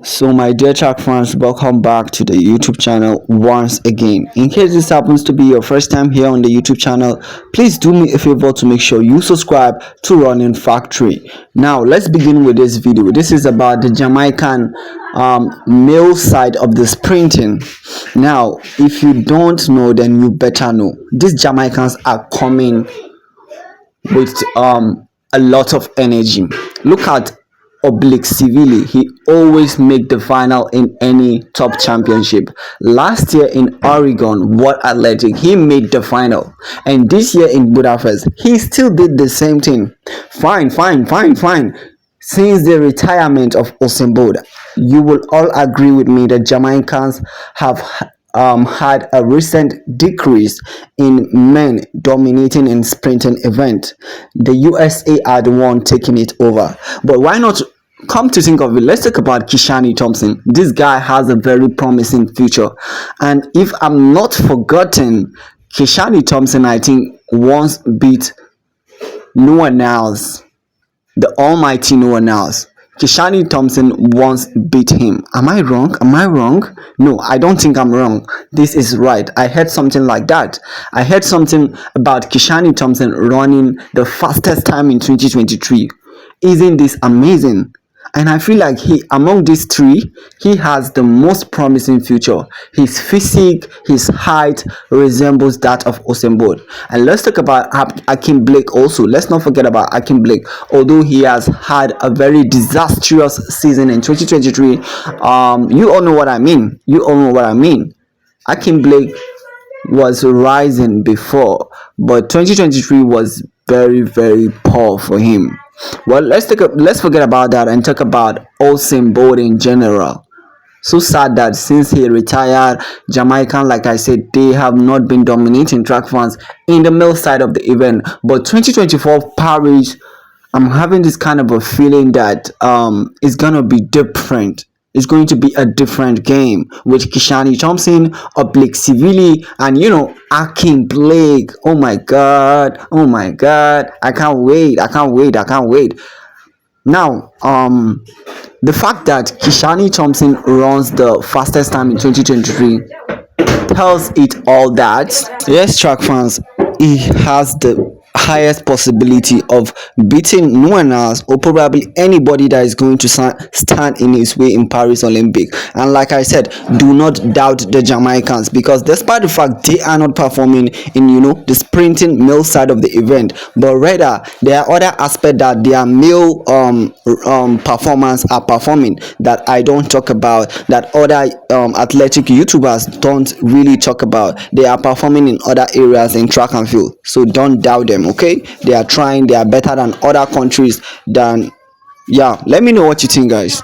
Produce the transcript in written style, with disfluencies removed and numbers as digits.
So my dear track fans, welcome back to the YouTube channel once again. In case this happens to be your first time here on the YouTube channel, please do me a favor to make sure you subscribe to Running Factory. Now let's begin with this video. This is about the Jamaican male side of the sprinting. Now if you don't know, then you better know. These Jamaicans are coming with a lot of energy. Look at Oblique Civile. He always make the final in any top championship. Last year in Oregon World Athletic, he made the final, and this year in Budapest he still did the same thing. Fine. Since the retirement of Usain, you will all agree with me that Jamaicans have had a recent decrease in men dominating in sprinting event. The USA are the one taking it over. But why not? Come to think of it, let's talk about Kishane Thomson. This guy has a very promising future, and if I'm not forgotten, Kishane Thomson, I think, once beat no one else, the almighty no one else. Kishane Thomson once beat him. Am I wrong? No, I don't think I'm wrong. This is right. I heard something like that. I heard something about Kishane Thomson running the fastest time in 2023. Isn't this amazing? And I feel like among these three, he has the most promising future. His physique, his height resembles that of Usain Bolt. And let's talk about Akeem Blake also. Let's not forget about Akeem Blake. Although he has had a very disastrous season in 2023, you all know what I mean. Akeem Blake was rising before, but 2023 was very poor for him. Well, let's forget about that and talk about Usain Bolt in general. So sad that since he retired, Jamaican, like I said, they have not been dominating track fans in the male side of the event. But 2024 Paris, I'm having this kind of a feeling that it's gonna be different. It's going to be a different game with Kishane Thomson, Oblique Civile, and Akeem Blake. Oh my god, I can't wait. Now the fact that Kishane Thomson runs the fastest time in 2023 tells it all that, yes, track fans, he has the highest possibility of beating no one else, or probably anybody that is going to stand in his way in Paris Olympic. And like I said, do not doubt the Jamaicans, because despite the fact they are not performing in the sprinting male side of the event, but rather there are other aspects that their male performance are performing that I don't talk about, that other athletic YouTubers don't really talk about. They are performing in other areas in track and field, so don't doubt them. Okay, they are trying, they are better than other countries. Let me know what you think, guys.